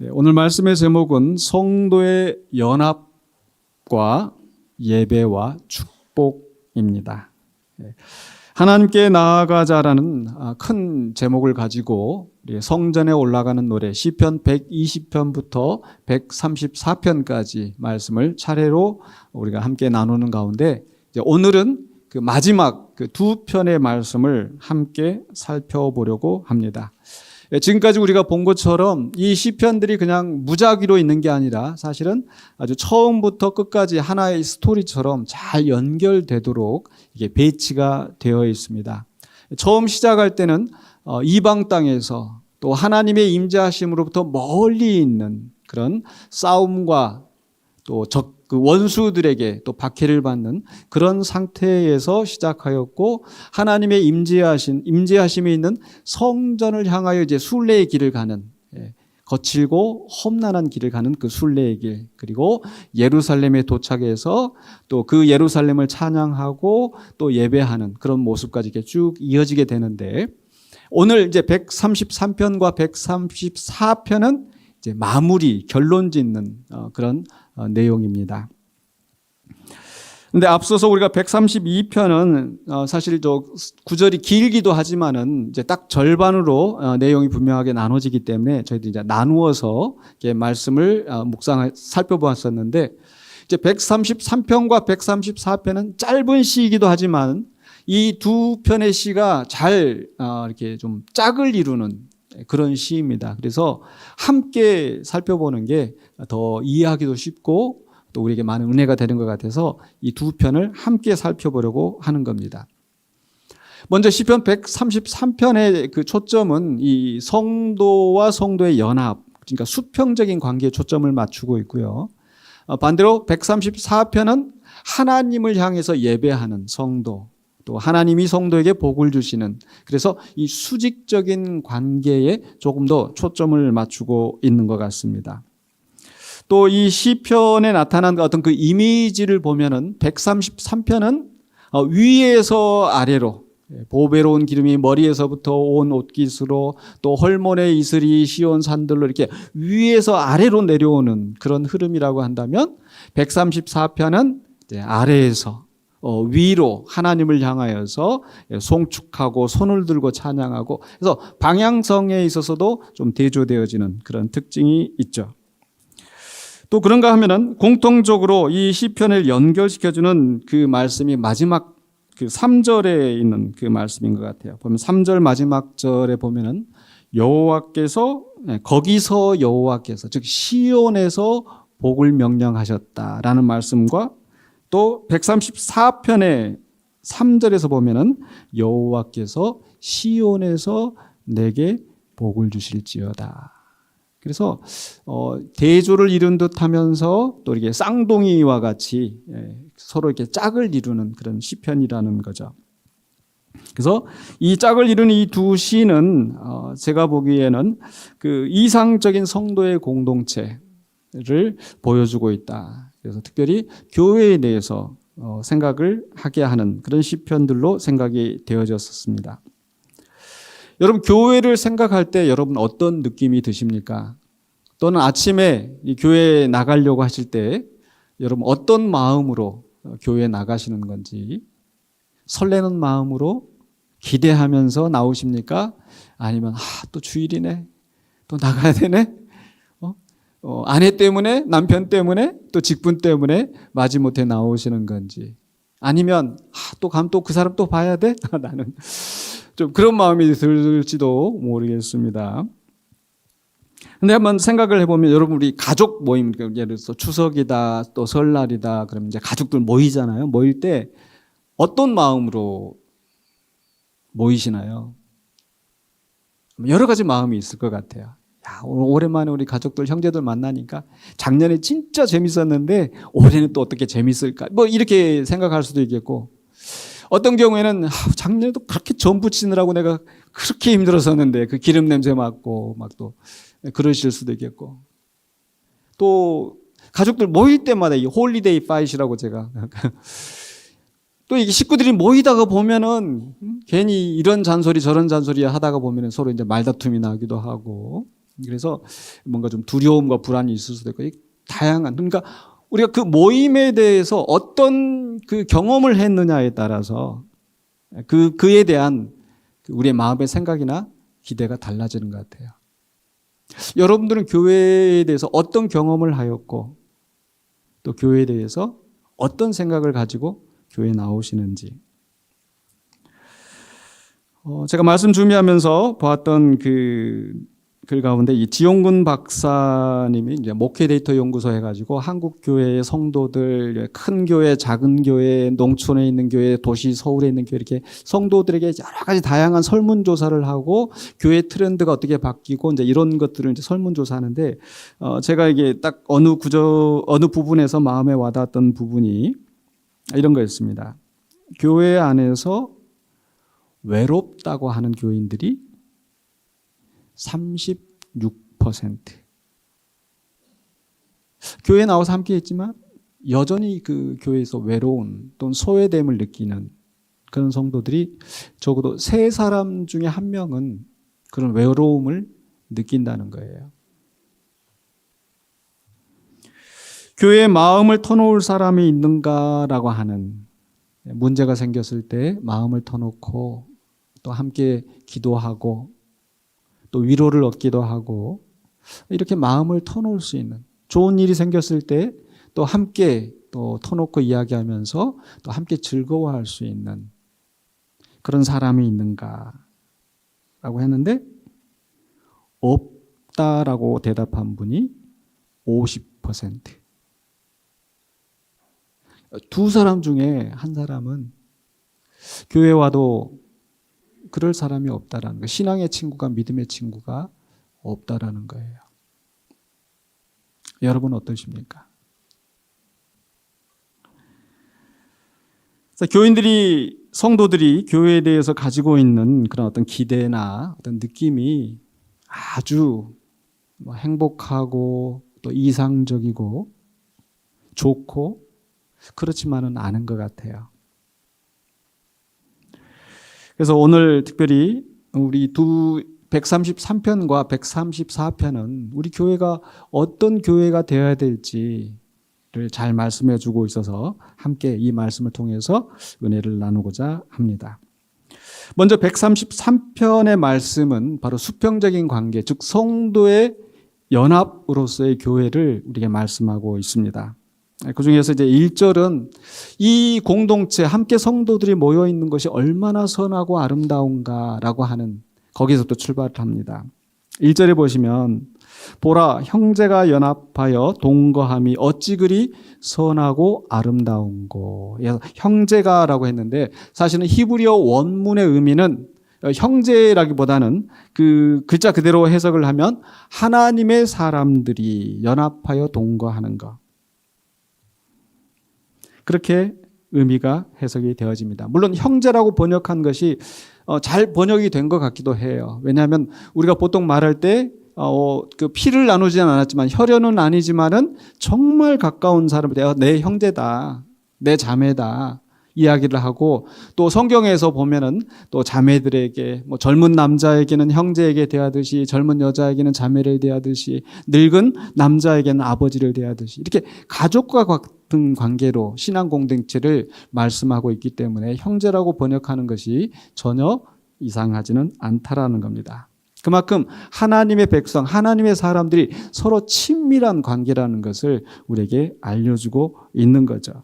네, 오늘 말씀의 제목은 성도의 연합과 예배와 축복입니다. 네, 하나님께 나아가자라는 큰 제목을 가지고 성전에 올라가는 노래 시편 120편부터 134편까지 말씀을 차례로 우리가 함께 나누는 가운데 오늘은 그 마지막 그 두 편의 말씀을 함께 살펴보려고 합니다. 지금까지 우리가 본 것처럼 이 시편들이 그냥 무작위로 있는 게 아니라 사실은 아주 처음부터 끝까지 하나의 스토리처럼 잘 연결되도록 이게 배치가 되어 있습니다. 처음 시작할 때는 이방 땅에서 또 하나님의 임재하심으로부터 멀리 있는 그런 싸움과 또 그 원수들에게 또 박해를 받는 그런 상태에서 시작하였고, 하나님의 임재하심이 있는 성전을 향하여 이제 순례의 길을 가는, 거칠고 험난한 길을 가는 그 순례의 길, 그리고 예루살렘에 도착해서 또 그 예루살렘을 찬양하고 또 예배하는 그런 모습까지 이렇게 쭉 이어지게 되는데, 오늘 이제 133편과 134편은 이제 마무리, 결론 짓는 그런 내용입니다. 근데 앞서서 우리가 132편은 사실 구절이 길기도 하지만은 이제 딱 절반으로 내용이 분명하게 나눠지기 때문에 저희도 이제 나누어서 말씀을 살펴보았었는데, 이제 133편과 134편은 짧은 시이기도 하지만 이 두 편의 시가 잘 이렇게 좀 짝을 이루는 그런 시입니다. 그래서 함께 살펴보는 게 더 이해하기도 쉽고 또 우리에게 많은 은혜가 되는 것 같아서 이 두 편을 함께 살펴보려고 하는 겁니다. 먼저 시편 133편의 그 초점은 이 성도와 성도의 연합, 그러니까 수평적인 관계에 초점을 맞추고 있고요. 반대로 134편은 하나님을 향해서 예배하는 성도, 또 하나님이 성도에게 복을 주시는, 그래서 이 수직적인 관계에 조금 더 초점을 맞추고 있는 것 같습니다. 또 이 시편에 나타난 어떤 그 이미지를 보면은 133편은 위에서 아래로 보배로운 기름이 머리에서부터 온 옷깃으로 또 헐몬의 이슬이 시온 산들로 이렇게 위에서 아래로 내려오는 그런 흐름이라고 한다면, 134편은 아래에서 위로 하나님을 향하여서 송축하고 손을 들고 찬양하고, 그래서 방향성에 있어서도 좀 대조되어지는 그런 특징이 있죠. 또 그런가 하면은 공통적으로 이 시편을 연결시켜주는 그 말씀이 마지막 그 3절에 있는 그 말씀인 것 같아요. 보면 3절 마지막 절에 보면은 거기서 여호와께서, 즉 시온에서 복을 명령하셨다라는 말씀과, 또 134편의 3절에서 보면은 여호와께서 시온에서 내게 복을 주실지어다. 그래서 대조를 이룬 듯하면서 또 이렇게 쌍둥이와 같이 서로 이렇게 짝을 이루는 그런 시편이라는 거죠. 그래서 이 짝을 이루는 이 두 시는 제가 보기에는 그 이상적인 성도의 공동체를 보여주고 있다. 그래서 특별히 교회에 대해서 생각을 하게 하는 그런 시편들로 생각이 되어졌습니다. 여러분, 교회를 생각할 때 여러분 어떤 느낌이 드십니까? 또는 아침에 이 교회에 나가려고 하실 때 여러분 어떤 마음으로 교회에 나가시는 건지, 설레는 마음으로 기대하면서 나오십니까? 아니면 또 주일이네, 또 나가야 되네, 아내 때문에, 남편 때문에, 또 직분 때문에 마지못해 나오시는 건지, 아니면 또 가면 또 그 사람 또 봐야 돼? 나는 좀 그런 마음이 들지도 모르겠습니다. 근데 한번 생각을 해보면, 여러분 우리 가족 모임, 예를 들어서 추석이다, 또 설날이다, 그러면 이제 가족들 모이잖아요. 모일 때 어떤 마음으로 모이시나요? 여러 가지 마음이 있을 것 같아요. 오늘 오랜만에 우리 가족들, 형제들 만나니까 작년에 진짜 재밌었는데 올해는 또 어떻게 재밌을까? 이렇게 생각할 수도 있겠고, 어떤 경우에는 작년에도 그렇게 전 부치느라고 내가 그렇게 힘들었었는데 그 기름 냄새 맡고 막 또 그러실 수도 있겠고, 또 가족들 모일 때마다 이 홀리데이 파이시라고 제가 또 이게 식구들이 모이다가 보면은 괜히 이런 잔소리 저런 잔소리 하다가 보면은 서로 이제 말다툼이 나기도 하고, 그래서 뭔가 좀 두려움과 불안이 있을 수도 있고 다양한, 그러니까 우리가 그 모임에 대해서 어떤 그 경험을 했느냐에 따라서 그에 대한 우리의 마음의 생각이나 기대가 달라지는 것 같아요. 여러분들은 교회에 대해서 어떤 경험을 하였고 또 교회에 대해서 어떤 생각을 가지고 교회에 나오시는지. 제가 말씀 준비하면서 보았던 글 가운데 이 지용근 박사님이 이제 목회 데이터 연구소 해가지고 한국 교회의 성도들, 큰 교회, 작은 교회, 농촌에 있는 교회, 도시 서울에 있는 교회 이렇게 성도들에게 여러 가지 다양한 설문조사를 하고 교회 트렌드가 어떻게 바뀌고 이제 이런 것들을 이제 설문조사하는데 제가 이게 딱 어느 부분에서 마음에 와닿았던 부분이 이런 거였습니다. 교회 안에서 외롭다고 하는 교인들이 36%. 교회에 나와서 함께 했지만 여전히 그 교회에서 외로운 또는 소외됨을 느끼는 그런 성도들이 적어도 3사람 중에 1명은 그런 외로움을 느낀다는 거예요. 교회에 마음을 터놓을 사람이 있는가라고 하는 문제가 생겼을 때 마음을 터놓고 또 함께 기도하고 또 위로를 얻기도 하고 이렇게 마음을 터놓을 수 있는, 좋은 일이 생겼을 때 또 함께 또 터놓고 이야기하면서 또 함께 즐거워할 수 있는 그런 사람이 있는가라고 했는데 없다라고 대답한 분이 50%. 2사람 중에 1사람은 교회 와도 그럴 사람이 없다라는 거예요. 신앙의 친구가, 믿음의 친구가 없다라는 거예요. 여러분 어떠십니까? 교인들이, 성도들이 교회에 대해서 가지고 있는 그런 어떤 기대나 어떤 느낌이 아주 행복하고 또 이상적이고 좋고 그렇지만은 않은 것 같아요. 그래서 오늘 특별히 우리 133편과 134편은 우리 교회가 어떤 교회가 되어야 될지를 잘 말씀해 주고 있어서 함께 이 말씀을 통해서 은혜를 나누고자 합니다. 먼저 133편의 말씀은 바로 수평적인 관계, 즉 성도의 연합으로서의 교회를 우리에게 말씀하고 있습니다. 그 중에서 이제 1절은 이 공동체, 함께 성도들이 모여 있는 것이 얼마나 선하고 아름다운가라고 하는, 거기서부터 출발을 합니다. 1절에 보시면 보라, 형제가 연합하여 동거함이 어찌 그리 선하고 아름다운고. 형제가라고 했는데 사실은 히브리어 원문의 의미는 형제라기보다는 그 글자 그대로 해석을 하면 하나님의 사람들이 연합하여 동거하는 것, 그렇게 의미가 해석이 되어집니다. 물론 형제라고 번역한 것이 잘 번역이 된 것 같기도 해요. 왜냐하면 우리가 보통 말할 때 그 피를 나누지는 않았지만 혈연은 아니지만은 정말 가까운 사람, 내 형제다, 내 자매다 이야기를 하고, 또 성경에서 보면은 또 자매들에게 뭐 젊은 남자에게는 형제에게 대하듯이 젊은 여자에게는 자매를 대하듯이 늙은 남자에게는 아버지를 대하듯이 이렇게 가족과 같은 관계로 신앙 공동체를 말씀하고 있기 때문에 형제라고 번역하는 것이 전혀 이상하지는 않다라는 겁니다. 그만큼 하나님의 백성, 하나님의 사람들이 서로 친밀한 관계라는 것을 우리에게 알려주고 있는 거죠.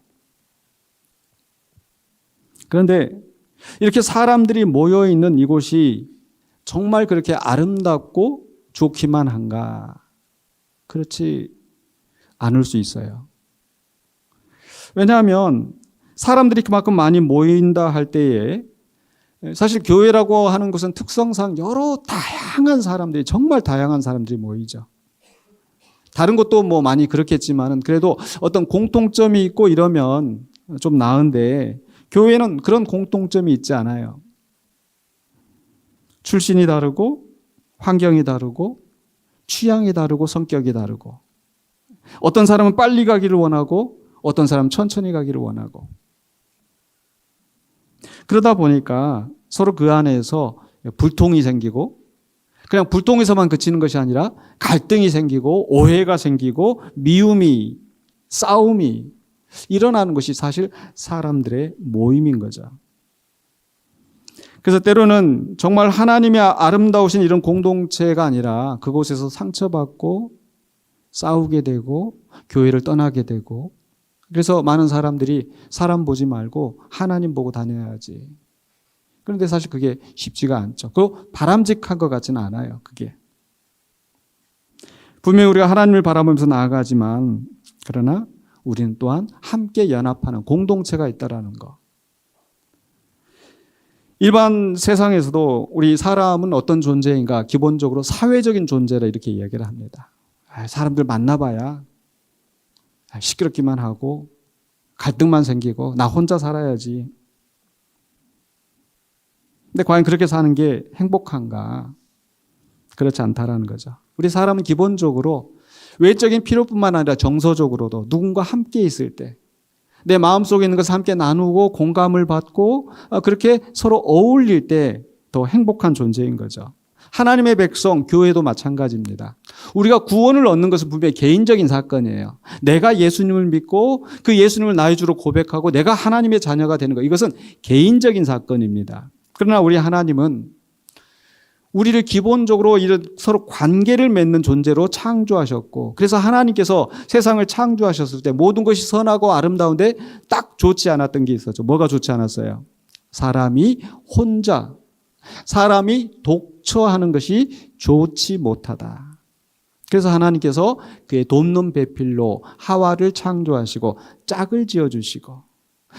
그런데 이렇게 사람들이 모여있는 이곳이 정말 그렇게 아름답고 좋기만 한가? 그렇지 않을 수 있어요. 왜냐하면 사람들이 그만큼 많이 모인다 할 때에 사실 교회라고 하는 것은 특성상 여러 다양한 사람들이, 정말 다양한 사람들이 모이죠. 다른 것도 뭐 많이 그렇겠지만은 그래도 어떤 공통점이 있고 이러면 좀 나은데 교회는 그런 공통점이 있지 않아요. 출신이 다르고 환경이 다르고 취향이 다르고 성격이 다르고, 어떤 사람은 빨리 가기를 원하고 어떤 사람은 천천히 가기를 원하고, 그러다 보니까 서로 그 안에서 불통이 생기고 그냥 불통에서만 그치는 것이 아니라 갈등이 생기고 오해가 생기고 미움이, 싸움이 일어나는 것이 사실 사람들의 모임인 거죠. 그래서 때로는 정말 하나님의 아름다우신 이런 공동체가 아니라 그곳에서 상처받고 싸우게 되고 교회를 떠나게 되고, 그래서 많은 사람들이 사람 보지 말고 하나님 보고 다녀야지. 그런데 사실 그게 쉽지가 않죠. 그리고 바람직한 것 같지는 않아요. 그게. 분명히 우리가 하나님을 바라보면서 나아가지만 그러나 우리는 또한 함께 연합하는 공동체가 있다라는 거. 일반 세상에서도 우리 사람은 어떤 존재인가? 기본적으로 사회적인 존재라 이렇게 이야기를 합니다. 사람들 만나봐야 시끄럽기만 하고 갈등만 생기고 나 혼자 살아야지. 근데 과연 그렇게 사는 게 행복한가? 그렇지 않다라는 거죠. 우리 사람은 기본적으로 외적인 필요뿐만 아니라 정서적으로도 누군가 함께 있을 때 내 마음속에 있는 것을 함께 나누고 공감을 받고 그렇게 서로 어울릴 때 더 행복한 존재인 거죠. 하나님의 백성, 교회도 마찬가지입니다. 우리가 구원을 얻는 것은 분명히 개인적인 사건이에요. 내가 예수님을 믿고 그 예수님을 나의 주로 고백하고 내가 하나님의 자녀가 되는 것, 이것은 개인적인 사건입니다. 그러나 우리 하나님은 우리를 기본적으로 이런 서로 관계를 맺는 존재로 창조하셨고, 그래서 하나님께서 세상을 창조하셨을 때 모든 것이 선하고 아름다운데 딱 좋지 않았던 게 있었죠. 뭐가 좋지 않았어요? 사람이 혼자, 사람이 독처하는 것이 좋지 못하다. 그래서 하나님께서 그의 돕는 배필로 하와를 창조하시고 짝을 지어주시고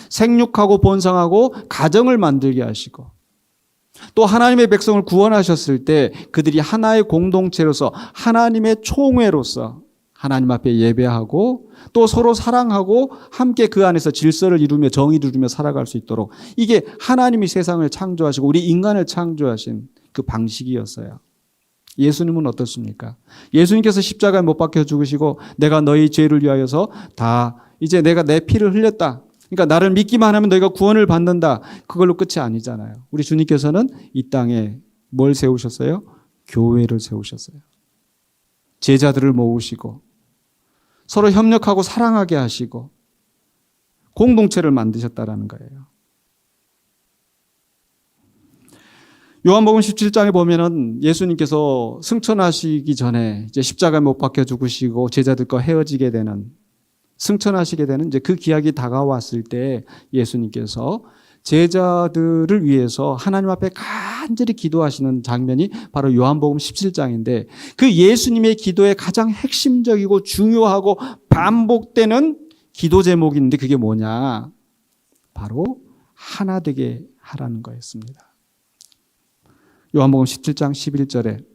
생육하고 번성하고 가정을 만들게 하시고, 또 하나님의 백성을 구원하셨을 때 그들이 하나의 공동체로서 하나님의 총회로서 하나님 앞에 예배하고 또 서로 사랑하고 함께 그 안에서 질서를 이루며 정의를 이루며 살아갈 수 있도록, 이게 하나님이 세상을 창조하시고 우리 인간을 창조하신 그 방식이었어요. 예수님은 어떻습니까? 예수님께서 십자가에 못 박혀 죽으시고 내가 너희 죄를 위하여서 다 이제 내가 내 피를 흘렸다. 그러니까 나를 믿기만 하면 너희가 구원을 받는다. 그걸로 끝이 아니잖아요. 우리 주님께서는 이 땅에 뭘 세우셨어요? 교회를 세우셨어요. 제자들을 모으시고 서로 협력하고 사랑하게 하시고 공동체를 만드셨다라는 거예요. 요한복음 17장에 보면은 예수님께서 승천하시기 전에 이제 십자가에 못 박혀 죽으시고 제자들과 헤어지게 되는, 승천하시게 되는 이제 그 기약이 다가왔을 때 예수님께서 제자들을 위해서 하나님 앞에 간절히 기도하시는 장면이 바로 요한복음 17장인데, 그 예수님의 기도의 가장 핵심적이고 중요하고 반복되는 기도 제목이 있는데 그게 뭐냐? 바로 하나 되게 하라는 거였습니다. 요한복음 17장 11절에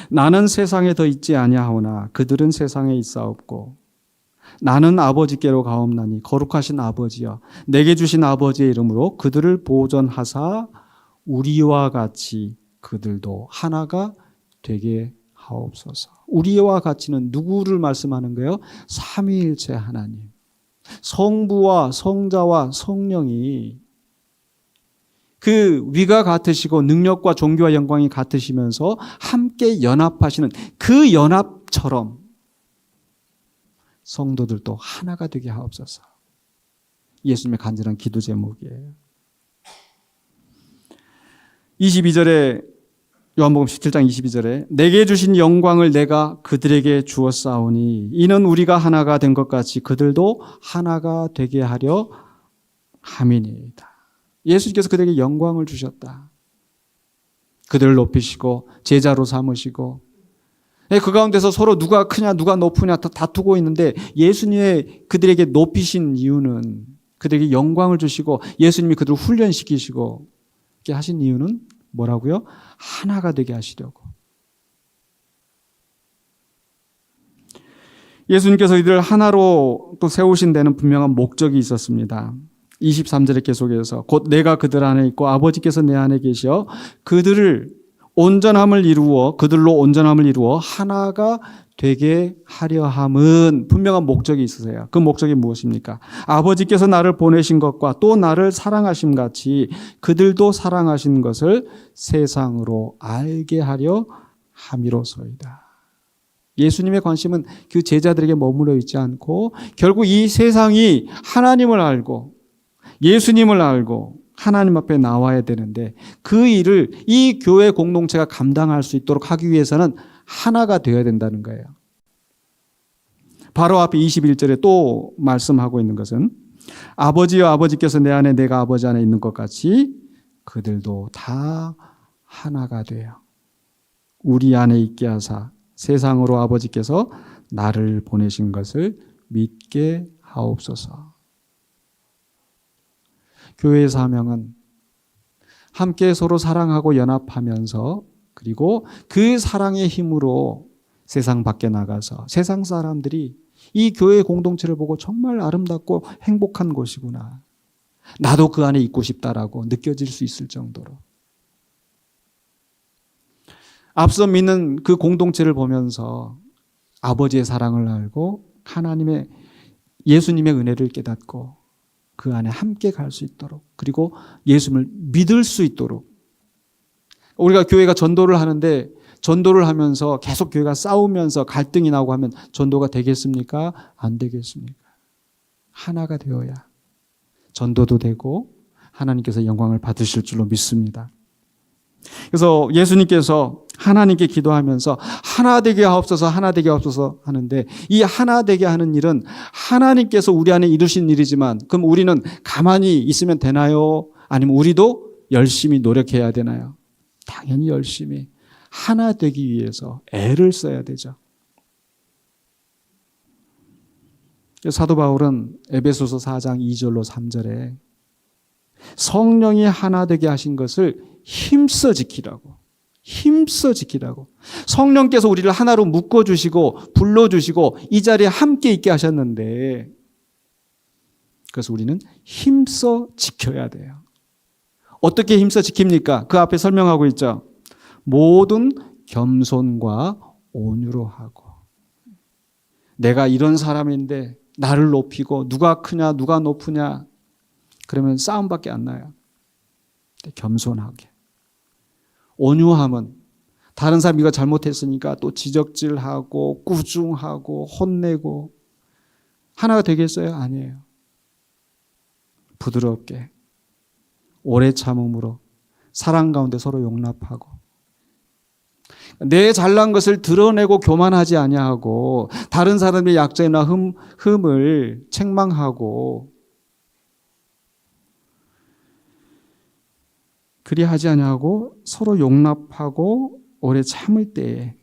나는 세상에 더 있지 아니하오나 그들은 세상에 있사옵고 나는 아버지께로 가옵나니 거룩하신 아버지여 내게 주신 아버지의 이름으로 그들을 보존하사 우리와 같이 그들도 하나가 되게 하옵소서. 우리와 같이는 누구를 말씀하는 거예요? 삼위일체 하나님, 성부와 성자와 성령이 그 위가 같으시고 능력과 존귀와 영광이 같으시면서 함께 연합하시는 그 연합처럼 성도들도 하나가 되게 하옵소서. 예수님의 간절한 기도 제목이에요. 22절에 요한복음 17장 22절에 내게 주신 영광을 내가 그들에게 주었사오니 이는 우리가 하나가 된 것 같이 그들도 하나가 되게 하려 함이니이다. 예수님께서 그들에게 영광을 주셨다. 그들을 높이시고 제자로 삼으시고 그 가운데서 서로 누가 크냐 누가 높으냐 다투고 있는데 예수님의 그들에게 높이신 이유는, 그들에게 영광을 주시고 예수님이 그들을 훈련시키시고 이렇게 하신 이유는 뭐라고요? 하나가 되게 하시려고. 예수님께서 이들을 하나로 또 세우신 데는 분명한 목적이 있었습니다. 23절에 계속해서 곧 내가 그들 안에 있고 아버지께서 내 안에 계셔 그들을 온전함을 이루어 그들로 온전함을 이루어 하나가 되게 하려 함은 분명한 목적이 있으세요. 그 목적이 무엇입니까? 아버지께서 나를 보내신 것과 또 나를 사랑하심 같이 그들도 사랑하신 것을 세상으로 알게 하려 함이로소이다. 예수님의 관심은 그 제자들에게 머물러 있지 않고 결국 이 세상이 하나님을 알고 예수님을 알고 하나님 앞에 나와야 되는데 그 일을 이 교회 공동체가 감당할 수 있도록 하기 위해서는 하나가 되어야 된다는 거예요. 바로 앞에 21절에 또 말씀하고 있는 것은 아버지여 아버지께서 내 안에 내가 아버지 안에 있는 것 같이 그들도 다 하나가 되어 우리 안에 있게 하사 세상으로 아버지께서 나를 보내신 것을 믿게 하옵소서. 교회의 사명은 함께 서로 사랑하고 연합하면서 그리고 그 사랑의 힘으로 세상 밖에 나가서 세상 사람들이 이 교회 공동체를 보고 정말 아름답고 행복한 곳이구나. 나도 그 안에 있고 싶다라고 느껴질 수 있을 정도로. 앞서 믿는 그 공동체를 보면서 아버지의 사랑을 알고 하나님의 예수님의 은혜를 깨닫고 그 안에 함께 갈 수 있도록 그리고 예수님을 믿을 수 있도록 우리가 교회가 전도를 하는데 전도를 하면서 계속 교회가 싸우면서 갈등이 나고 하면 전도가 되겠습니까? 안 되겠습니까? 하나가 되어야 전도도 되고 하나님께서 영광을 받으실 줄로 믿습니다. 그래서 예수님께서 하나님께 기도하면서 하나 되게 하옵소서 하나 되게 하옵소서 하는데 이 하나 되게 하는 일은 하나님께서 우리 안에 이루신 일이지만 그럼 우리는 가만히 있으면 되나요? 아니면 우리도 열심히 노력해야 되나요? 당연히 열심히 하나 되기 위해서 애를 써야 되죠. 사도 바울은 에베소서 4장 2절로 3절에 성령이 하나 되게 하신 것을 힘써 지키라고 성령께서 우리를 하나로 묶어주시고 불러주시고 이 자리에 함께 있게 하셨는데 그래서 우리는 힘써 지켜야 돼요. 어떻게 힘써 지킵니까? 그 앞에 설명하고 있죠. 모든 겸손과 온유로 하고 내가 이런 사람인데 나를 높이고 누가 크냐 누가 높으냐 그러면 싸움밖에 안 나요. 겸손하게 온유함은 다른 사람이 이거 잘못했으니까 또 지적질하고 꾸중하고 혼내고 하나가 되겠어요? 아니에요. 부드럽게 오래 참음으로 사랑 가운데 서로 용납하고 내 잘난 것을 드러내고 교만하지 아니하고 다른 사람의 약점이나 흠을 책망하고 그리하지 아니하고 서로 용납하고 오래 참을 때에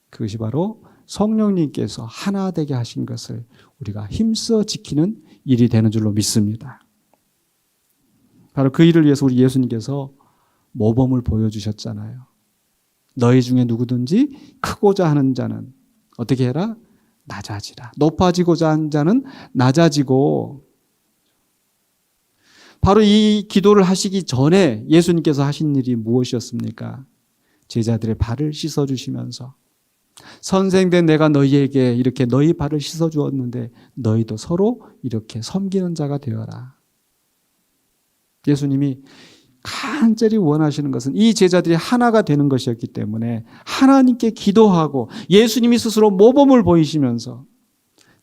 그것이 바로 성령님께서 하나 되게 하신 것을 우리가 힘써 지키는 일이 되는 줄로 믿습니다. 바로 그 일을 위해서 우리 예수님께서 모범을 보여주셨잖아요. 너희 중에 누구든지 크고자 하는 자는 어떻게 해라? 낮아지라. 높아지고자 하는 자는 낮아지고 바로 이 기도를 하시기 전에 예수님께서 하신 일이 무엇이었습니까? 제자들의 발을 씻어주시면서 선생된 내가 너희에게 이렇게 너희 발을 씻어주었는데 너희도 서로 이렇게 섬기는 자가 되어라. 예수님이 간절히 원하시는 것은 이 제자들이 하나가 되는 것이었기 때문에 하나님께 기도하고 예수님이 스스로 모범을 보이시면서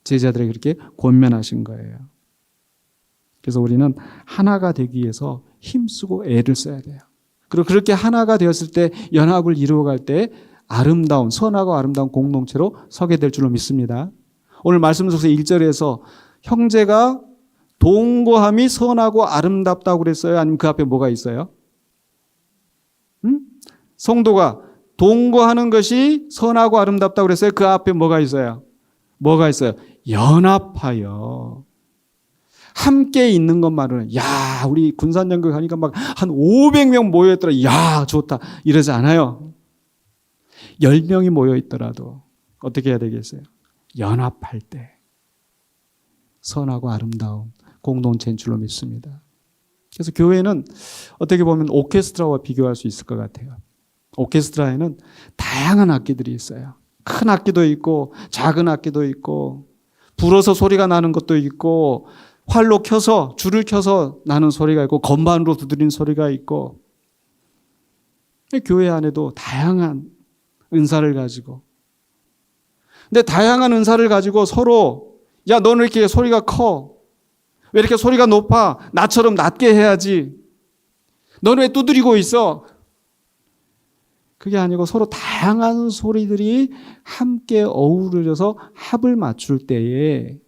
제자들에게 그렇게 권면하신 거예요. 그래서 우리는 하나가 되기 위해서 힘쓰고 애를 써야 돼요. 그리고 그렇게 하나가 되었을 때 연합을 이루어갈 때 아름다운 선하고 아름다운 공동체로 서게 될 줄로 믿습니다. 오늘 말씀 속에서 1절에서 형제가 동거함이 선하고 아름답다고 그랬어요? 아니면 그 앞에 뭐가 있어요? 성도가 동거하는 것이 선하고 아름답다고 그랬어요? 그 앞에 뭐가 있어요? 뭐가 있어요? 연합하여 함께 있는 것만으로는 야 우리 군산연극 하니까 막 한 500명 모여있더라. 야 좋다 이러지 않아요. 10명이 모여있더라도 어떻게 해야 되겠어요? 연합할 때 선하고 아름다운 공동체인 줄로 믿습니다. 그래서 교회는 어떻게 보면 오케스트라와 비교할 수 있을 것 같아요. 오케스트라에는 다양한 악기들이 있어요. 큰 악기도 있고 작은 악기도 있고 불어서 소리가 나는 것도 있고 활로 켜서 줄을 켜서 나는 소리가 있고 건반으로 두드린 소리가 있고 교회 안에도 다양한 은사를 가지고 근데 다양한 은사를 가지고 서로 야 너는 왜 이렇게 소리가 커? 왜 이렇게 소리가 높아? 나처럼 낮게 해야지. 너는 왜 두드리고 있어? 그게 아니고 서로 다양한 소리들이 함께 어우러져서 합을 맞출 때에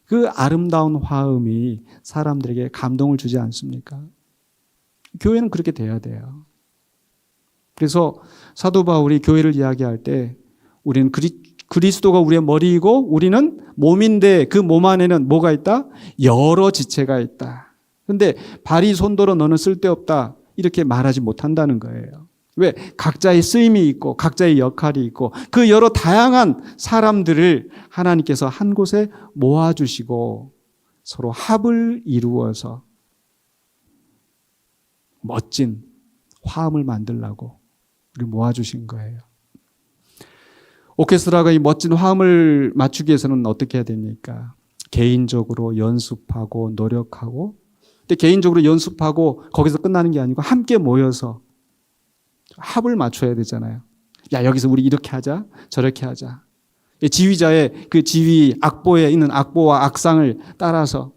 그 아름다운 화음이 사람들에게 감동을 주지 않습니까? 교회는 그렇게 돼야 돼요. 그래서 사도 바울이 교회를 이야기할 때 우리는 그리스도가 우리의 머리이고 우리는 몸인데 그 몸 안에는 뭐가 있다? 여러 지체가 있다. 그런데 발이 손도로 너는 쓸데없다 이렇게 말하지 못한다는 거예요. 왜? 각자의 쓰임이 있고 각자의 역할이 있고 그 여러 다양한 사람들을 하나님께서 한 곳에 모아주시고 서로 합을 이루어서 멋진 화음을 만들라고 우리 모아주신 거예요. 오케스트라가 이 멋진 화음을 맞추기 위해서는 어떻게 해야 됩니까? 개인적으로 연습하고 노력하고 근데 개인적으로 연습하고 거기서 끝나는 게 아니고 함께 모여서 합을 맞춰야 되잖아요. 야 여기서 우리 이렇게 하자 저렇게 하자. 지휘자의 그 지휘 악보에 있는 악보와 악상을 따라서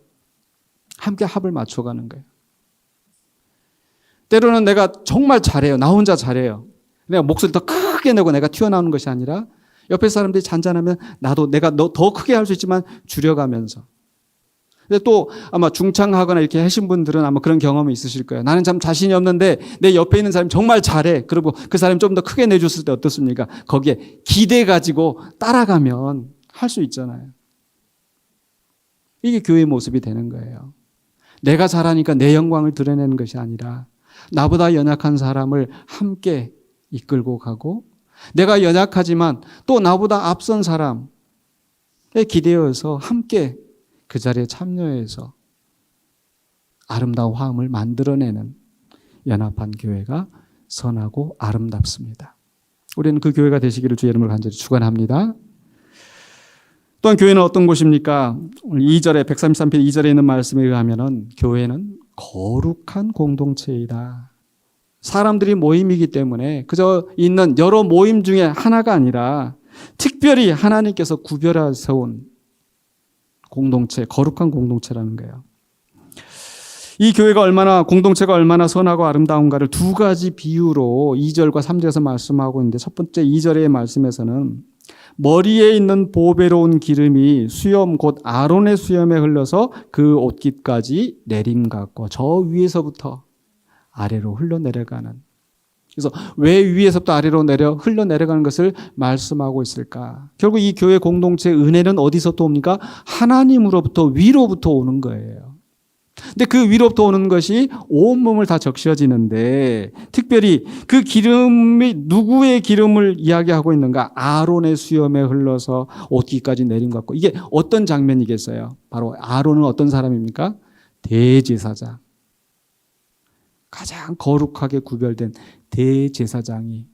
함께 합을 맞춰가는 거예요. 때로는 내가 정말 잘해요. 나 혼자 잘해요. 내가 목소리 더 크게 내고 내가 튀어나오는 것이 아니라 옆에 사람들이 잔잔하면 나도 내가 더 크게 할 수 있지만 줄여가면서. 근데 또 아마 중창하거나 이렇게 하신 분들은 아마 그런 경험이 있으실 거예요. 나는 참 자신이 없는데 내 옆에 있는 사람이 정말 잘해. 그리고 그 사람이 좀 더 크게 내줬을 때 어떻습니까? 거기에 기대 가지고 따라가면 할 수 있잖아요. 이게 교회의 모습이 되는 거예요. 내가 잘하니까 내 영광을 드러내는 것이 아니라 나보다 연약한 사람을 함께 이끌고 가고 내가 연약하지만 또 나보다 앞선 사람에 기대어서 함께 그 자리에 참여해서 아름다운 화음을 만들어내는 연합한 교회가 선하고 아름답습니다. 우리는 그 교회가 되시기를 주의 이름으로 간절히 축원합니다. 또한 교회는 어떤 곳입니까? 오늘 2절에 133편 2절에 있는 말씀에 의하면은 교회는 거룩한 공동체이다. 사람들이 모임이기 때문에 그저 있는 여러 모임 중에 하나가 아니라 특별히 하나님께서 구별해 세운 공동체, 거룩한 공동체라는 거예요. 이 교회가 공동체가 얼마나 선하고 아름다운가를 두 가지 비유로 2절과 3절에서 말씀하고 있는데 첫 번째 2절의 말씀에서는 머리에 있는 보배로운 기름이 수염 곧 아론의 수염에 흘러서 그 옷깃까지 내림 같고 저 위에서부터 아래로 흘러내려가는 그래서 왜 위에서부터 아래로 흘러내려가는 것을 말씀하고 있을까? 결국 이 교회 공동체의 은혜는 어디서 또 옵니까? 하나님으로부터 위로부터 오는 거예요. 근데 그 위로부터 오는 것이 온몸을 다 적셔지는데 특별히 그 기름이 누구의 기름을 이야기하고 있는가? 아론의 수염에 흘러서 옷깃까지 내린 것 같고 이게 어떤 장면이겠어요? 바로 아론은 어떤 사람입니까? 대제사장. 가장 거룩하게 구별된 대제사장이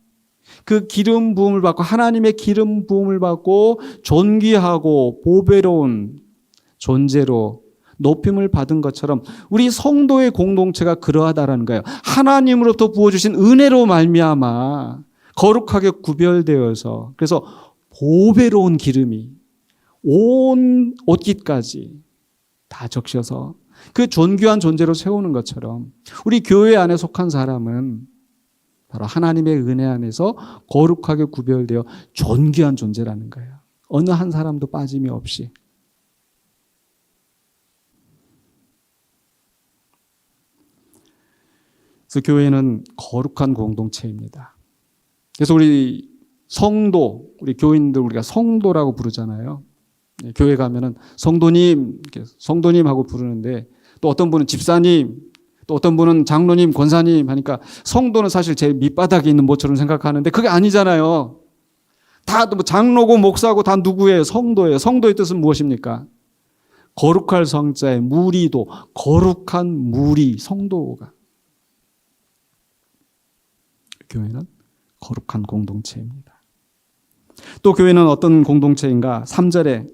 그 기름 부음을 받고 하나님의 기름 부음을 받고 존귀하고 보배로운 존재로 높임을 받은 것처럼 우리 성도의 공동체가 그러하다라는 거예요. 하나님으로부터 부어주신 은혜로 말미암아 거룩하게 구별되어서 그래서 보배로운 기름이 온 옷깃까지 다 적셔서 그 존귀한 존재로 세우는 것처럼 우리 교회 안에 속한 사람은 바로 하나님의 은혜 안에서 거룩하게 구별되어 존귀한 존재라는 거예요. 어느 한 사람도 빠짐이 없이. 그래서 교회는 거룩한 공동체입니다. 그래서 우리 성도, 우리 교인들 우리가 성도라고 부르잖아요. 교회 가면은 성도님 하고 부르는데 또 어떤 분은 집사님, 또 어떤 분은 장로님, 권사님 하니까 성도는 사실 제일 밑바닥에 있는 모처럼 생각하는데 그게 아니잖아요. 다 뭐 장로고 목사고 다 누구예요? 성도예요. 성도의 뜻은 무엇입니까? 거룩할 성자의 무리도 거룩한 무리 성도가 교회는 거룩한 공동체입니다. 또 교회는 어떤 공동체인가? 3절에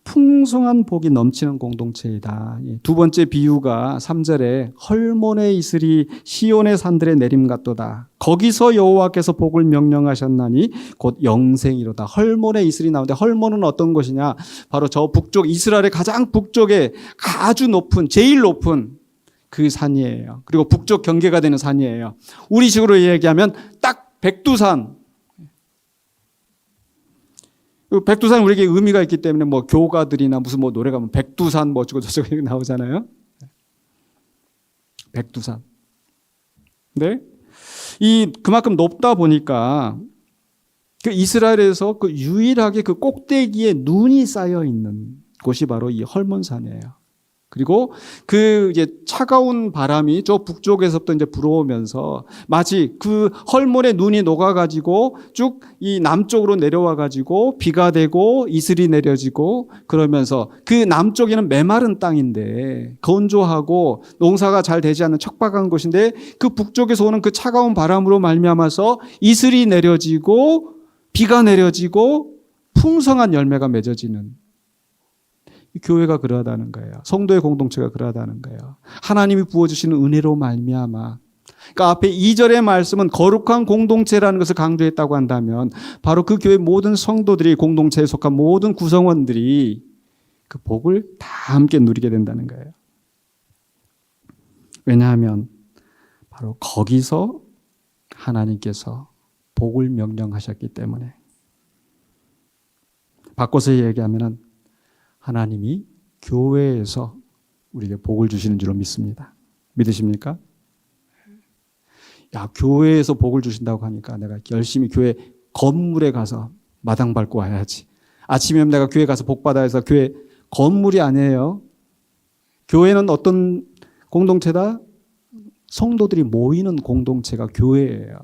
풍성한 복이 넘치는 공동체이다. 두 번째 비유가 3절에 헐몬의 이슬이 시온의 산들에 내림 같도다. 거기서 여호와께서 복을 명령하셨나니 곧 영생이로다. 헐몬의 이슬이 나오는데 헐몬은 어떤 것이냐? 바로 저 북쪽 이스라엘의 가장 북쪽에 아주 높은 제일 높은 그 산이에요. 그리고 북쪽 경계가 되는 산이에요. 우리식으로 얘기하면 딱 백두산. 백두산 우리에게 의미가 있기 때문에 뭐 교가들이나 무슨 뭐 노래가 뭐 백두산 뭐 어쩌고 저쩌고 나오잖아요. 백두산. 네. 그만큼 높다 보니까 그 이스라엘에서 그 유일하게 그 꼭대기에 눈이 쌓여 있는 곳이 바로 이 헐몬산이에요. 그리고 그 이제 차가운 바람이 저 북쪽에서부터 이제 불어오면서 마치 그 헐몬의 눈이 녹아가지고 쭉 이 남쪽으로 내려와가지고 비가 되고 이슬이 내려지고 그러면서 그 남쪽에는 메마른 땅인데 건조하고 농사가 잘 되지 않는 척박한 곳인데 그 북쪽에서 오는 그 차가운 바람으로 말미암아서 이슬이 내려지고 비가 내려지고 풍성한 열매가 맺어지는 교회가 그러하다는 거예요. 성도의 공동체가 그러하다는 거예요. 하나님이 부어주시는 은혜로 말미암아. 그러니까 앞에 2절의 말씀은 거룩한 공동체라는 것을 강조했다고 한다면 바로 그 교회 모든 성도들이 공동체에 속한 모든 구성원들이 그 복을 다 함께 누리게 된다는 거예요. 왜냐하면 바로 거기서 하나님께서 복을 명령하셨기 때문에. 바꿔서 얘기하면은 하나님이 교회에서 우리에게 복을 주시는 줄로 믿습니다. 믿으십니까? 야, 교회에서 복을 주신다고 하니까 내가 열심히 교회 건물에 가서 마당 밟고 와야지. 아침이면 내가 교회 가서 복 받아야 해서 교회 건물이 아니에요. 교회는 어떤 공동체다? 성도들이 모이는 공동체가 교회예요.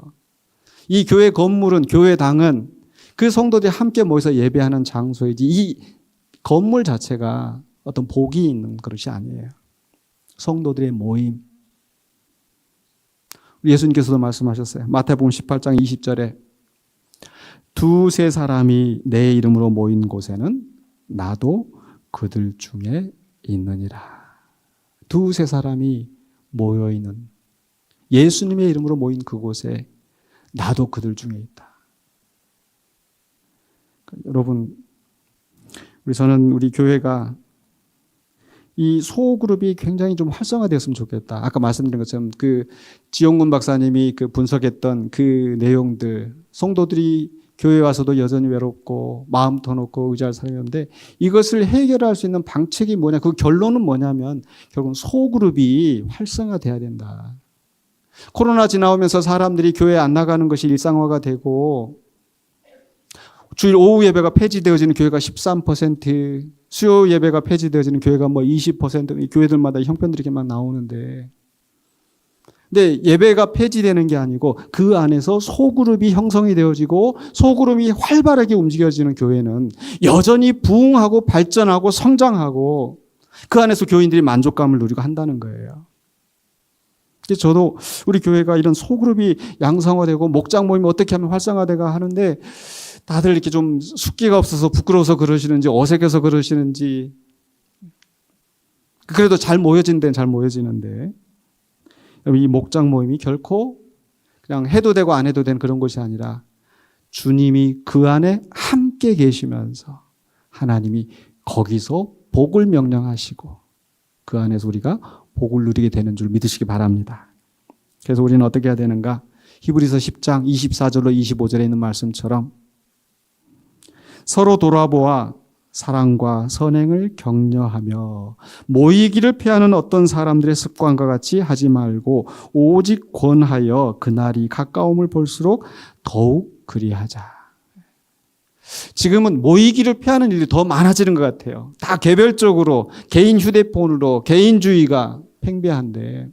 이 교회 건물은, 교회당은 그 성도들이 함께 모여서 예배하는 장소이지 이 건물 자체가 어떤 복이 있는 것이 아니에요. 성도들의 모임. 예수님께서도 말씀하셨어요. 마태복음 18장 20절에 두세 사람이 내 이름으로 모인 곳에는 나도 그들 중에 있느니라. 두세 사람이 모여있는 예수님의 이름으로 모인 그곳에 나도 그들 중에 있다. 여러분, 저는 우리 교회가 이 소그룹이 굉장히 좀 활성화되었으면 좋겠다. 아까 말씀드린 것처럼 그 지용군 박사님이 그 분석했던 그 내용들, 성도들이 교회에 와서도 여전히 외롭고 마음 터놓고 의지할 사람이었는데 이것을 해결할 수 있는 방책이 뭐냐? 그 결론은 뭐냐면 결국은 소그룹이 활성화돼야 된다. 코로나 지나오면서 사람들이 교회에 안 나가는 것이 일상화가 되고 주일 오후 예배가 폐지되어지는 교회가 13%, 수요 예배가 폐지되어지는 교회가 뭐 20%, 교회들마다 형편들이 이렇게 막 나오는데. 근데 예배가 폐지되는 게 아니고 그 안에서 소그룹이 형성이 되어지고 소그룹이 활발하게 움직여지는 교회는 여전히 부흥하고 발전하고 성장하고 그 안에서 교인들이 만족감을 누리고 한다는 거예요. 저도 우리 교회가 이런 소그룹이 양성화되고 목장 모임이 어떻게 하면 활성화되가 하는데 다들 이렇게 좀 숙기가 없어서 부끄러워서 그러시는지 어색해서 그러시는지 그래도 잘 모여진 데는 잘 모여지는데 이 목장 모임이 결코 그냥 해도 되고 안 해도 되는 그런 것이 아니라 주님이 그 안에 함께 계시면서 하나님이 거기서 복을 명령하시고 그 안에서 우리가 복을 누리게 되는 줄 믿으시기 바랍니다. 그래서 우리는 어떻게 해야 되는가? 히브리서 10장 24절로 25절에 있는 말씀처럼 서로 돌아보아 사랑과 선행을 격려하며 모이기를 피하는 어떤 사람들의 습관과 같이 하지 말고 오직 권하여 그날이 가까움을 볼수록 더욱 그리하자. 지금은 모이기를 피하는 일이 더 많아지는 것 같아요. 다 개별적으로 개인 휴대폰으로 개인주의가 팽배한데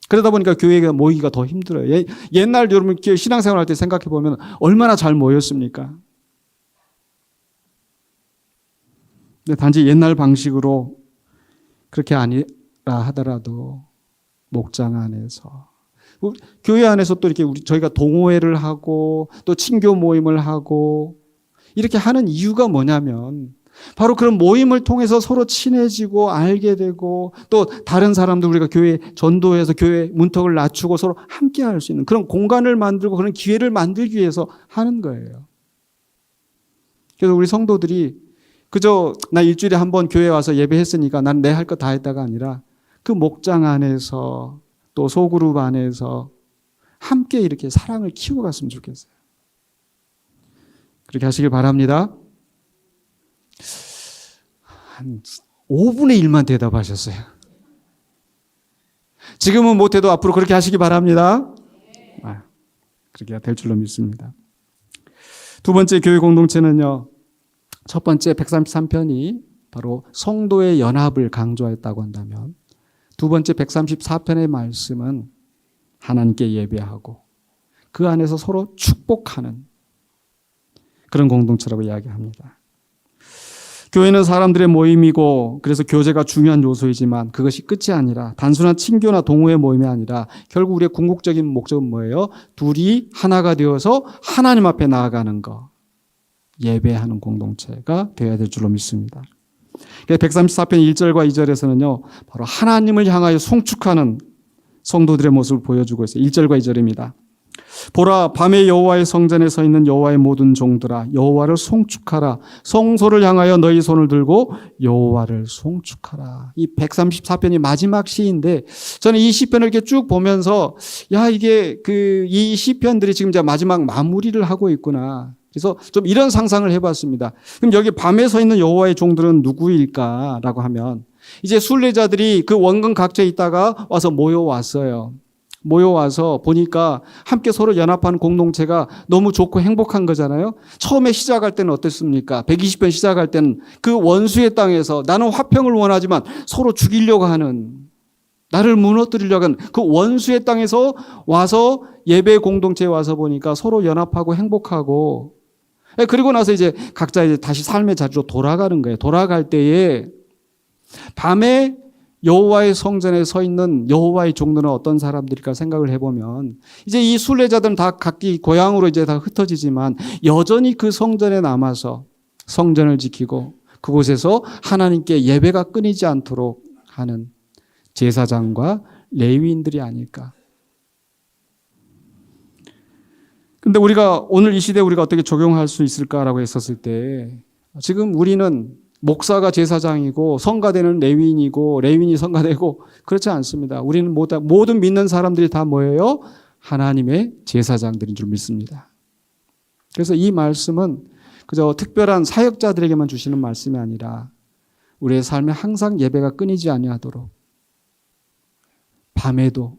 그러다 보니까 교회가 모이기가 더 힘들어요. 옛날 여러분 신앙생활 할 때 생각해 보면 얼마나 잘 모였습니까? 근데 단지 옛날 방식으로 그렇게 아니라 하더라도 목장 안에서 교회 안에서 또 이렇게 저희가 동호회를 하고 또 친교 모임을 하고 이렇게 하는 이유가 뭐냐면 바로 그런 모임을 통해서 서로 친해지고 알게 되고 또 다른 사람들 우리가 교회 전도해서 교회 문턱을 낮추고 서로 함께 할 수 있는 그런 공간을 만들고 그런 기회를 만들기 위해서 하는 거예요. 그래서 우리 성도들이 그저 나 일주일에 한 번 교회 와서 예배했으니까 난 내 할 거 다 했다가 아니라 그 목장 안에서 또 소그룹 안에서 함께 이렇게 사랑을 키워갔으면 좋겠어요. 그렇게 하시길 바랍니다. 한 5분의 1만 대답하셨어요. 지금은 못해도 앞으로 그렇게 하시기 바랍니다. 그렇게 될 줄로 믿습니다. 두 번째 교회 공동체는요. 첫 번째 133편이 바로 성도의 연합을 강조했다고 한다면 두 번째 134편의 말씀은 하나님께 예배하고 그 안에서 서로 축복하는 그런 공동체라고 이야기합니다. 교회는 사람들의 모임이고 그래서 교제가 중요한 요소이지만 그것이 끝이 아니라 단순한 친교나 동호회 모임이 아니라 결국 우리의 궁극적인 목적은 뭐예요? 둘이 하나가 되어서 하나님 앞에 나아가는 것. 예배하는 공동체가 되어야 될 줄로 믿습니다. 134편 1절과 2절에서는요. 바로 하나님을 향하여 송축하는 성도들의 모습을 보여주고 있어요. 1절과 2절입니다. 보라 밤에 여호와의 성전에 서 있는 여호와의 모든 종들아 여호와를 송축하라. 성소를 향하여 너희 손을 들고 여호와를 송축하라. 이 134편이 마지막 시인데 저는 이 시편을 이렇게 쭉 보면서 이게 이 시편들이 지금 이제 마지막 마무리를 하고 있구나. 그래서 좀 이런 상상을 해봤습니다. 그럼 여기 밤에 서 있는 여호와의 종들은 누구일까라고 하면 이제 순례자들이 그 원근 각처에 있다가 와서 모여왔어요. 모여와서 보니까 함께 서로 연합하는 공동체가 너무 좋고 행복한 거잖아요. 처음에 시작할 때는 어땠습니까? 120편 시작할 때는 그 원수의 땅에서 나는 화평을 원하지만 서로 죽이려고 하는 나를 무너뜨리려고 하는 그 원수의 땅에서 와서 예배 공동체에 와서 보니까 서로 연합하고 행복하고 그리고 나서 이제 각자 이제 다시 삶의 자리로 돌아가는 거예요. 돌아갈 때에 밤에 여호와의 성전에 서 있는 여호와의 종들은 어떤 사람들일까 생각을 해보면 이제 이 순례자들은 다 각기 고향으로 이제 다 흩어지지만 여전히 그 성전에 남아서 성전을 지키고 그곳에서 하나님께 예배가 끊이지 않도록 하는 제사장과 레위인들이 아닐까. 근데 우리가 오늘 이 시대에 우리가 어떻게 적용할 수 있을까라고 했었을 때 지금 우리는 목사가 제사장이고 성가대는 레위인이고 레위인이 성가대고 그렇지 않습니다. 우리는 모든 믿는 사람들이 다 뭐예요? 하나님의 제사장들인 줄 믿습니다. 그래서 이 말씀은 그저 특별한 사역자들에게만 주시는 말씀이 아니라 우리의 삶에 항상 예배가 끊이지 아니하도록 밤에도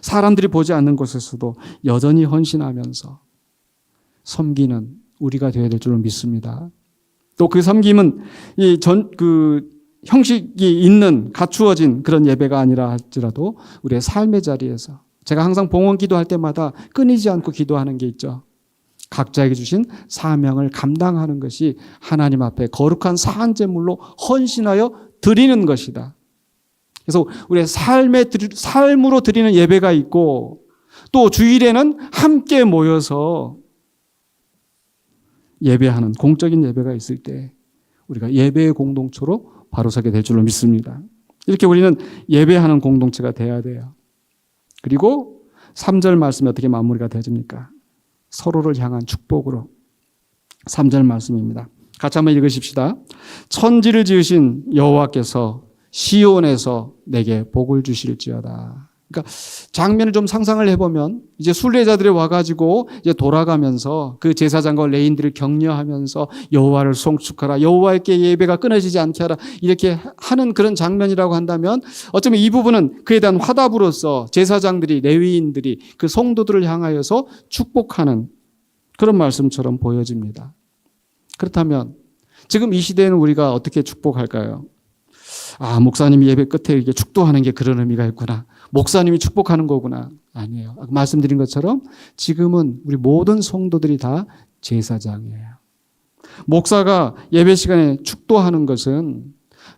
사람들이 보지 않는 곳에서도 여전히 헌신하면서 섬기는 우리가 되어야 될 줄로 믿습니다. 또 그 섬김은 형식이 있는 갖추어진 그런 예배가 아니라 할지라도 우리의 삶의 자리에서 제가 항상 봉헌 기도할 때마다 끊이지 않고 기도하는 게 있죠. 각자에게 주신 사명을 감당하는 것이 하나님 앞에 거룩한 사한 제물로 헌신하여 드리는 것이다. 그래서 우리의 삶으로 드리는 예배가 있고 또 주일에는 함께 모여서 예배하는 공적인 예배가 있을 때 우리가 예배의 공동체로 바로 서게 될 줄로 믿습니다. 이렇게 우리는 예배하는 공동체가 돼야 돼요. 그리고 3절 말씀이 어떻게 마무리가 되어집니까? 서로를 향한 축복으로 3절 말씀입니다. 같이 한번 읽으십시다. 천지를 지으신 여호와께서 시온에서 내게 복을 주실지어다. 그러니까 장면을 좀 상상을 해보면 이제 순례자들이 와가지고 이제 돌아가면서 그 제사장과 레인들을 격려하면서 여호와를 송축하라, 여호와께 예배가 끊어지지 않게 하라 이렇게 하는 그런 장면이라고 한다면 어쩌면 이 부분은 그에 대한 화답으로서 제사장들이 레위인들이 그 성도들을 향하여서 축복하는 그런 말씀처럼 보여집니다. 그렇다면 지금 이 시대에는 우리가 어떻게 축복할까요? 목사님이 예배 끝에 이렇게 축도하는 게 그런 의미가 있구나. 목사님이 축복하는 거구나. 아니에요. 말씀드린 것처럼 지금은 우리 모든 성도들이 다 제사장이에요. 목사가 예배 시간에 축도하는 것은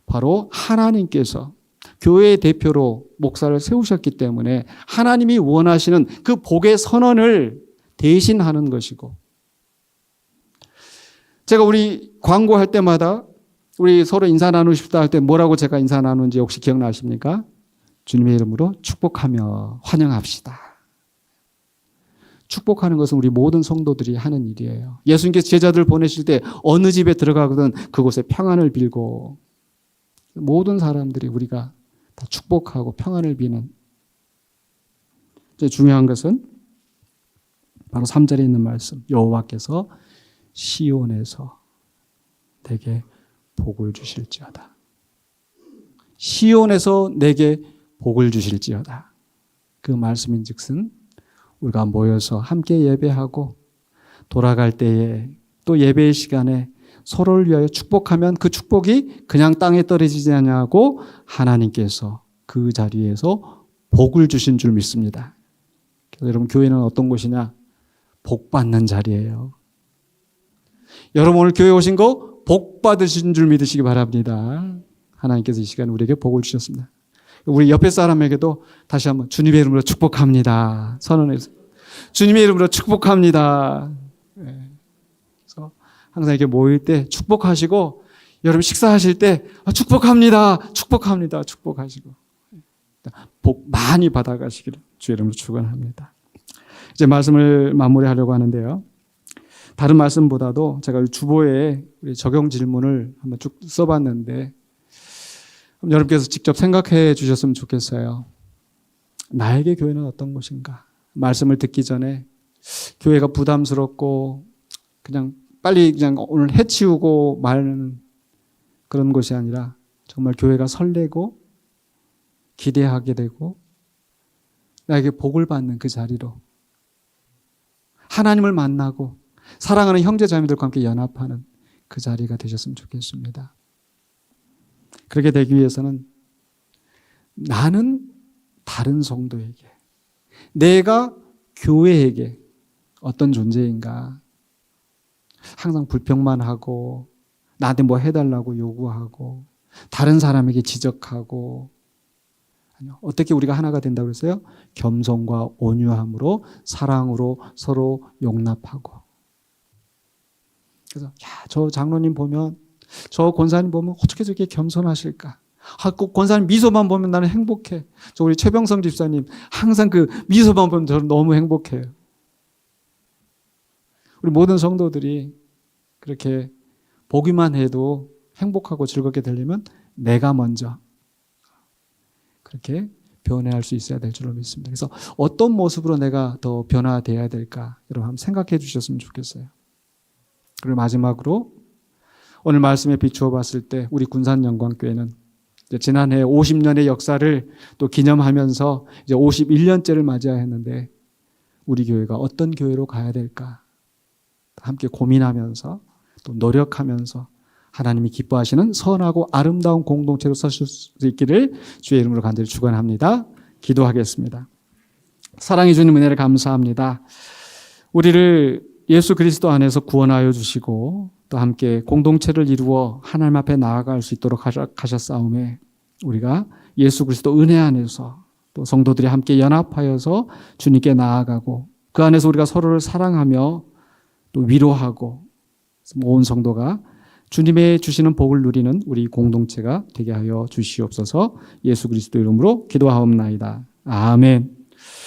바로 하나님께서 교회의 대표로 목사를 세우셨기 때문에 하나님이 원하시는 그 복의 선언을 대신하는 것이고, 제가 우리 광고할 때마다 우리 서로 인사 나누고 싶다 할 때 뭐라고 제가 인사 나누는지 혹시 기억나십니까? 주님의 이름으로 축복하며 환영합시다. 축복하는 것은 우리 모든 성도들이 하는 일이에요. 예수님께서 제자들 보내실 때 어느 집에 들어가거든 그곳에 평안을 빌고, 모든 사람들이 우리가 다 축복하고 평안을 비는, 이제 중요한 것은 바로 3절에 있는 말씀, 여호와께서 시온에서 내게 복을 주실지어다. 시온에서 내게 복을 주실지어다. 그 말씀인즉슨 우리가 모여서 함께 예배하고 돌아갈 때에 또 예배의 시간에 서로를 위하여 축복하면 그 축복이 그냥 땅에 떨어지지 않냐고 하나님께서 그 자리에서 복을 주신 줄 믿습니다. 그래서 여러분, 교회는 어떤 곳이냐? 복 받는 자리예요. 여러분, 오늘 교회 오신 거 복 받으신 줄 믿으시기 바랍니다. 하나님께서 이 시간에 우리에게 복을 주셨습니다. 우리 옆에 사람에게도 다시 한번 주님의 이름으로 축복합니다. 선언해서 주님의 이름으로 축복합니다. 그래서 항상 이렇게 모일 때 축복하시고, 여러분 식사하실 때 축복합니다. 축복합니다. 축복하시고 복 많이 받아가시기를 주의 이름으로 축원합니다. 이제 말씀을 마무리하려고 하는데요. 다른 말씀보다도 제가 주보에 우리 적용 질문을 한번 쭉 써봤는데, 여러분께서 직접 생각해 주셨으면 좋겠어요. 나에게 교회는 어떤 곳인가? 말씀을 듣기 전에 교회가 부담스럽고 그냥 빨리 그냥 오늘 해치우고 말하는 그런 곳이 아니라 정말 교회가 설레고 기대하게 되고 나에게 복을 받는 그 자리로, 하나님을 만나고 사랑하는 형제자매들과 함께 연합하는 그 자리가 되셨으면 좋겠습니다. 그렇게 되기 위해서는 나는 다른 성도에게, 내가 교회에게 어떤 존재인가, 항상 불평만 하고 나한테 뭐 해달라고 요구하고 다른 사람에게 지적하고, 아니요, 어떻게 우리가 하나가 된다고 그랬어요? 겸손과 온유함으로 사랑으로 서로 용납하고. 그래서 저 장로님 보면, 저 권사님 보면 어떻게 저렇게 겸손하실까? 꼭 권사님 미소만 보면 나는 행복해. 저 우리 최병성 집사님 항상 그 미소만 보면 저는 너무 행복해요. 우리 모든 성도들이 그렇게 보기만 해도 행복하고 즐겁게 되려면 내가 먼저 그렇게 변화할 수 있어야 될 줄로 믿습니다. 그래서 어떤 모습으로 내가 더 변화되어야 될까? 여러분 한번 생각해 주셨으면 좋겠어요. 그리고 마지막으로 오늘 말씀에 비추어 봤을 때 우리 군산영광교회는 지난해 50년의 역사를 또 기념하면서 이제 51년째를 맞이했는데, 우리 교회가 어떤 교회로 가야 될까? 함께 고민하면서 또 노력하면서 하나님이 기뻐하시는 선하고 아름다운 공동체로 서실 수 있기를 주의 이름으로 간절히 축원합니다. 기도하겠습니다. 사랑해 주님 은혜를 감사합니다. 우리를 예수 그리스도 안에서 구원하여 주시고 또 함께 공동체를 이루어 하나님 앞에 나아갈 수 있도록 하셨사오매, 우리가 예수 그리스도 은혜 안에서 또 성도들이 함께 연합하여서 주님께 나아가고 그 안에서 우리가 서로를 사랑하며 또 위로하고 온 성도가 주님의 주시는 복을 누리는 우리 공동체가 되게 하여 주시옵소서. 예수 그리스도 이름으로 기도하옵나이다. 아멘.